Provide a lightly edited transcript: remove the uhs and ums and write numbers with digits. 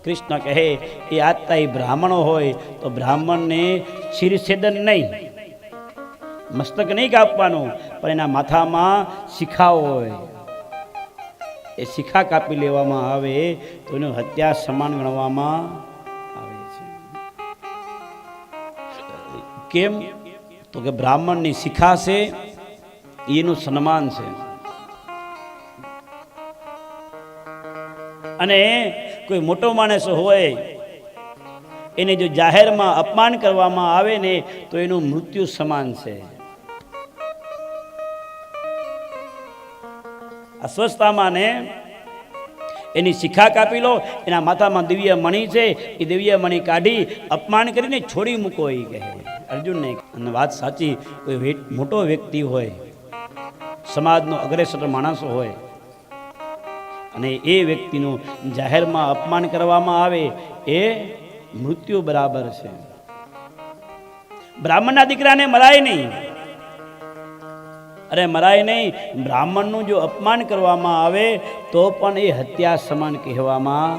કૃષ્ણ કહે એ આત્તા એ બ્રાહ્મણો હોય તો બ્રાહ્મણને શિરછેદન નહીં, મસ્તક નહીં કાપવાનું, પણ એના માથામાં શિખા હોય, એ શિખા કાપી લેવામાં આવે તો એનું હત્યા સમાન ગણવામાં આવે છે. કેમ? તો કે બ્રાહ્મણની શિખા છે એનું સન્માન છે. અને કોઈ મોટો માણસ હોય એને જો જાહેરમાં અપમાન કરવામાં આવે ને તો એનું મૃત્યુ સમાન છે. અસ્વસ્થતામાં ને એની શિખા કાપી લો, એના માથામાં દિવ્ય મણિ છે, એ દિવ્ય મણિ કાઢી અપમાન કરીને છોડી મૂકો એ કહે અર્જુનને. અને વાત સાચી, કોઈ મોટો વ્યક્તિ હોય, સમાજનો અગ્રેસર માણસ હોય અને એ વ્યક્તિનું જાહેરમાં અપમાન કરવામાં આવે એ મૃત્યુ બરાબર છે. બ્રાહ્મણના દીકરાને મરાય નહીં, અરે મરાય નહીં, બ્રાહ્મણનું જો અપમાન કરવામાં આવે તો પણ એ હત્યા સમાન કહેવામાં